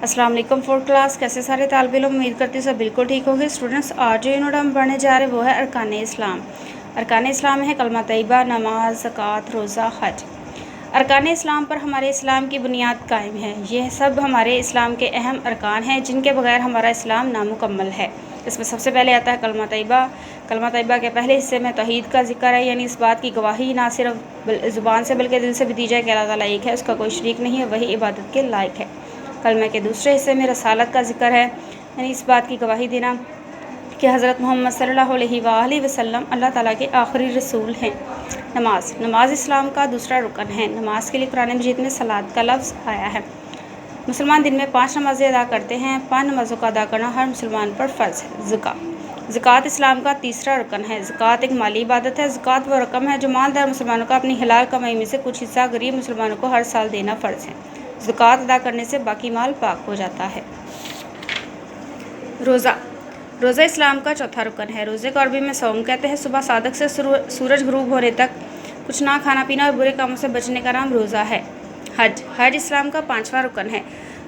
अस्सलाम वालेकुम fourth class. कैसे सारे तालिब इल्म, उम्मीद करती हूँ सब बिल्कुल ठीक होंगे। स्टूडेंट्स, आज जो यूनिट हम पढ़ने जा रहे हैं वो है अरकान इस्लाम। अरकान इस्लाम है कलमा तैयबा, नमाज, ज़कात, रोज़ा, हज। अरकान इस्लाम पर हमारे इस्लाम की बुनियाद कायम है। यह सब हमारे इस्लाम के अहम अरकान हैं जिनके बगैर हमारा इस्लाम नामुकम्मल है। इसमें सबसे पहले आता है कलमा तैयबा। कलमा तैयबा के पहले हिस्से में तौहीद का जिक्र है, यानी इस बात की गवाही ना सिर्फ ज़ुबान से बल्कि दिल से भी दी जाए कि अल्लाह ताला एक है, उसका कोई शरीक नहीं है, वही इबादत के लायक है। कलमे के दूसरे हिस्से में रसालत का जिक्र है, यानी इस बात की गवाही देना कि हज़रत मोहम्मद सल्लल्लाहु अलैहि वसल्लम अल्लाह ताला के आखिरी रसूल हैं। नमाज इस्लाम का दूसरा रुकन है। नमाज के लिए कुरान मजीद में सलात का लफ्ज़ आया है। मुसलमान दिन में 5 नमाज़ें अदा करते हैं। 5 नमाज़ों का अदा करना हर मुसलमान पर फ़र्ज़ है। ज़कात इस्लाम का तीसरा रुकन है। ज़कात एक माली इबादत है। ज़कात वो रकम है जो मालदार मुसलमानों का अपनी हलाल कमाई में से कुछ हिस्सा गरीब मुसलमानों को हर साल देना फ़र्ज़ है। ज़कात अदा करने से बाकी माल पाक हो जाता है। रोज़ा इस्लाम का चौथा रुकन है। रोज़े को अरबी में सौम कहते हैं। सुबह सादक से सूरज गुरूब होने तक कुछ ना खाना पीना और बुरे कामों से बचने का नाम रोज़ा है। हज इस्लाम का 5वां रुकन है।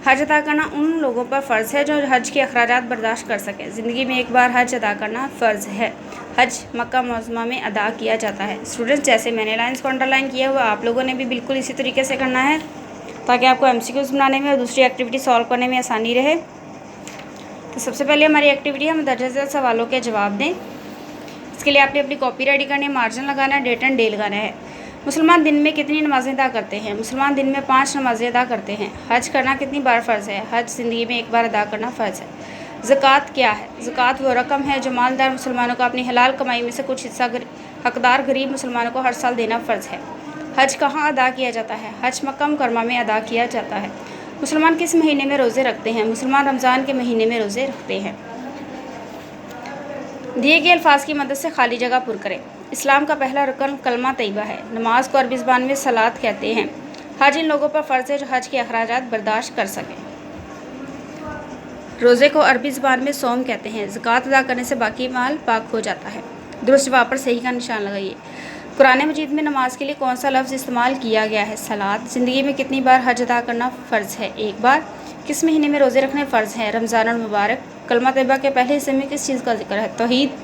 हज अदा करना उन लोगों पर फ़र्ज़ है जो हज के अखराजात बर्दाश्त कर सकें। ज़िंदगी में एक बार हज अदा करना फ़र्ज़ है। हज मक्का मुअज़्ज़मा में अदा किया जाता है। स्टूडेंट्स, जैसे मैंने लाइन्स को अंडरलाइन किया हुआ, आप लोगों ने भी बिल्कुल इसी तरीके से करना है ताकि आपको MCQs बनाने में और दूसरी एक्टिविटी सॉल्व करने में आसानी रहे। तो सबसे पहले हमारी एक्टिविटी है, हम दर्ज झेल सवालों के जवाब दें। इसके लिए आपने अपनी कॉपी रेडी करनी है, मार्जिन लगाना है, डेट एंड डे लगाना है। मुसलमान दिन में कितनी नमाज़ें अदा करते हैं? मुसलमान दिन में 5 नमाज़ें अदा करते हैं। हज करना कितनी बार फ़र्ज़ है? हज ज़िंदगी में एक बार अदा करना फ़र्ज़ है। ज़कात क्या है? ज़कात वो रकम है जो मालदार मुसलमानों को अपनी हलाल कमाई में से कुछ हिस्सा हकदार गरीब मुसलमानों को हर साल देना फ़र्ज़ है। हज कहाँ अदा किया जाता है? हज मक्का मुकरमा में अदा किया जाता है। मुसलमान किस महीने में रोज़े रखते हैं? मुसलमान रमज़ान के महीने में रोज़े रखते हैं। दिए गए अल्फाज की मदद से खाली जगह पुर करें। इस्लाम का पहला रुकन कलमा तैयबा है। नमाज को अरबी ज़बान में सलात कहते हैं। हज इन लोगों पर फ़र्ज़ है जो हज के अखराजात बर्दाश्त कर सकें। रोज़े को अरबी ज़बान में सौम कहते हैं। ज़कात अदा करने से बाकी माल पाक हो जाता है। दुरुस्त जवाब पर सही का निशान लगाइए। कुरान मजीद में नमाज के लिए कौन सा लफ्ज़ इस्तेमाल किया गया है? सलात। ज़िंदगी में कितनी बार हज अदा करना फ़र्ज़ है? एक बार। किस महीने में रोज़े रखने फ़र्ज़ हैं? रमज़ान मुबारक। कलमा तैयबा के पहले हिस्से में किस चीज़ का जिक्र है? तौहीद।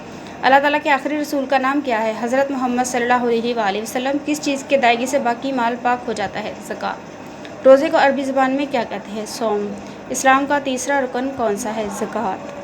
अल्लाह ताला के आखिरी रसूल का नाम क्या है? हज़रत मोहम्मद सल्लल्लाहु अलैहि वसल्लम। किस चीज़ के अदायगी से बाकी माल पाक हो जाता है? ज़कात। रोज़े को अरबी ज़बान में क्या कहते हैं? सौम। इस्लाम का तीसरा रुकन कौन सा है? ज़कात।